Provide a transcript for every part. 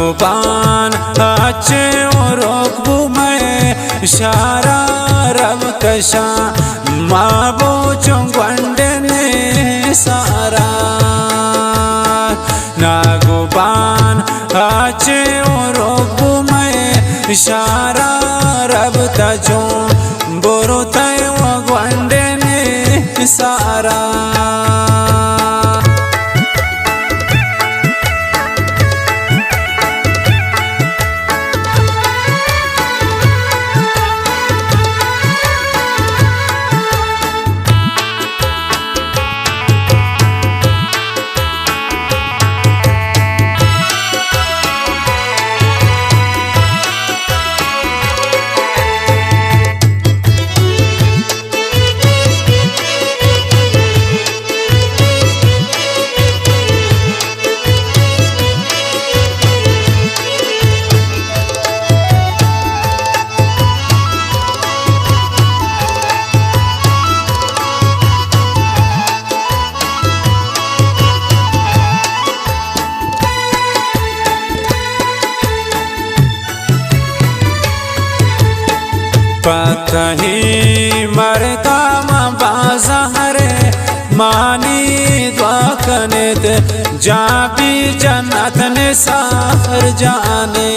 नागोबान अच्छे रोकबू मैं शारा रब कशा माबो चौंगवंडे ने सारा नागोबान अच्छे रोकबू मैं शारा रब तजो बोरो तय वंडे ने सारा पतही मरता बाजार मानी द्वाकनित जा भी जन्नत ने सार जाने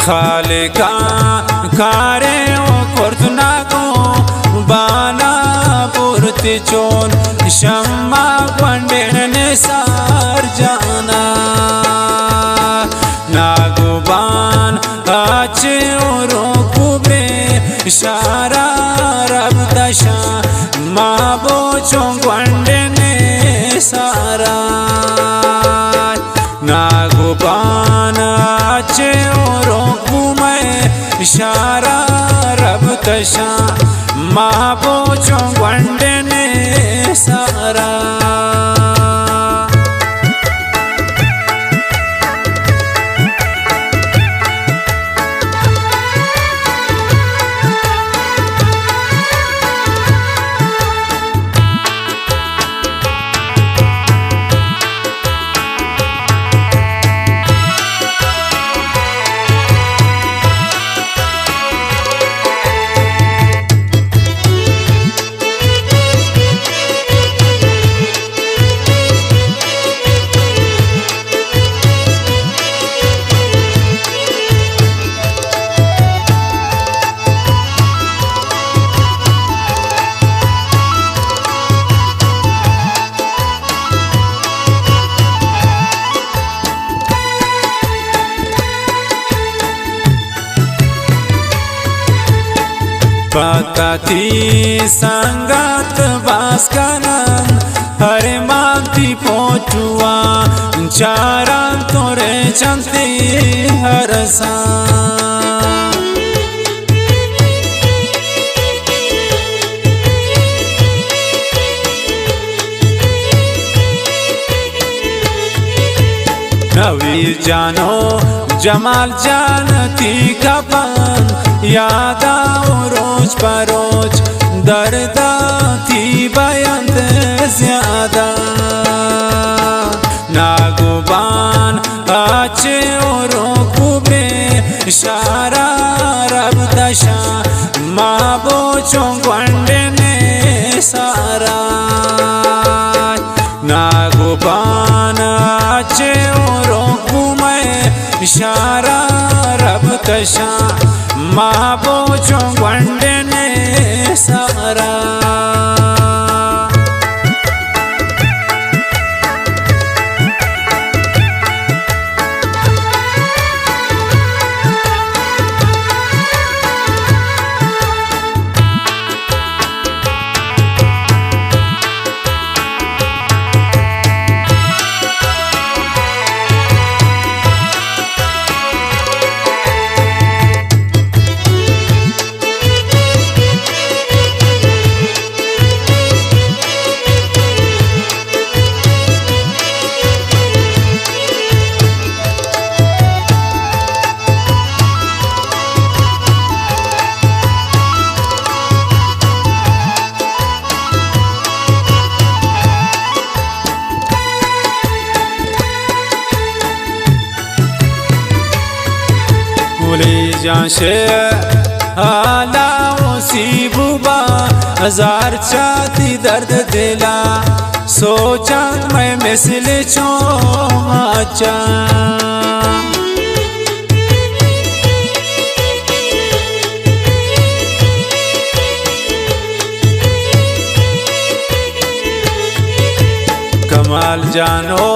खाले का कारे कुर्तना को बाना पुरती चोन शम्मा वंडे ने सार जाना नागोबान अच्छे रोकबे शारा रब दशा माबो चौंगवंडे ने सारा नागोबान अच्छे रोकबू मैं शारा रब दशा माबो चौंगवंडे ने सारा पकती संगत बास्कनन हरे मांगती पोचुआ चारा तोरे चंती हरसा नवी जानो जमाल जानती कपन याद आओ रोज परोज दर्दा थी बयंत ज्यादा नागोबान अच्छे रोकबे शारा रब दशा माबो चौंगवंडे ने सारा नागोबान अच्छे रोकबू मैं शारा रब दशा माबो चौंगवंडे ने सारा जाशे आला उसी बुबा हजार चाती दर्द दिला सोचा मैं मिसल चो आचा कमाल जानो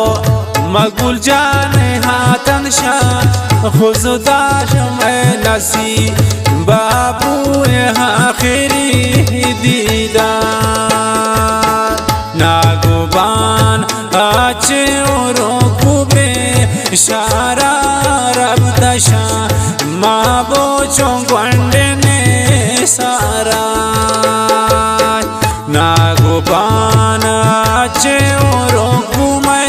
मकबूल जाने हाथन शाह खुजदाश में लसी बाबू आखिरी दीदार नागोबान आचे और कुबे इशारा रब दशा माँ बोचों गुंडे ने सारा नागोबान आचे और कुमे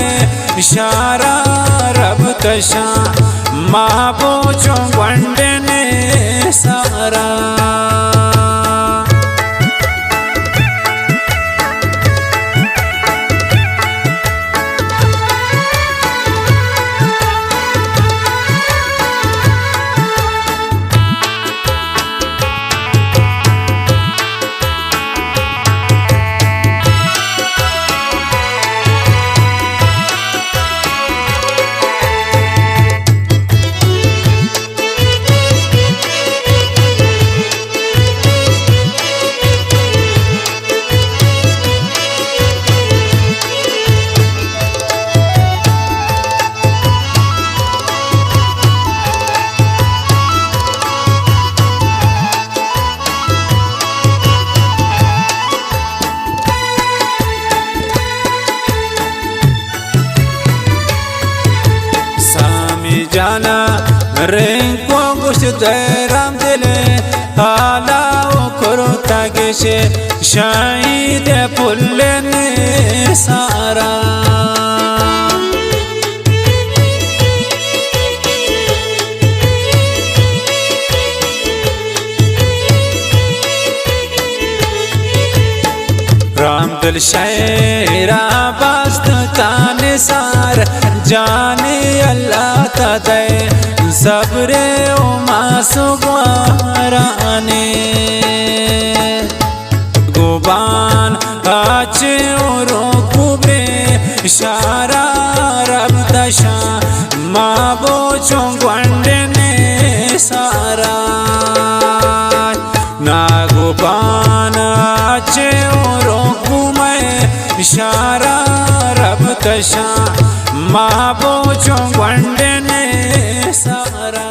इशारा रब दशा माँ बोचों गुंडे ने सारा जाना रेंको गुश दैराम दिले आलाओ करो तागेशे शाहीद पुल्ले ने सारा राम दिल शेरा बास्त ताने सार जाने अल्लाह तादे सबरे ओ मासुगवाराने गोबान आचे और कुबे इशारा रब दशा माँ बोचों गुंडे ने सारा नागोबान आचे और कुमे इशारा रब दशा माँ बोचों गुंडे ने सारा।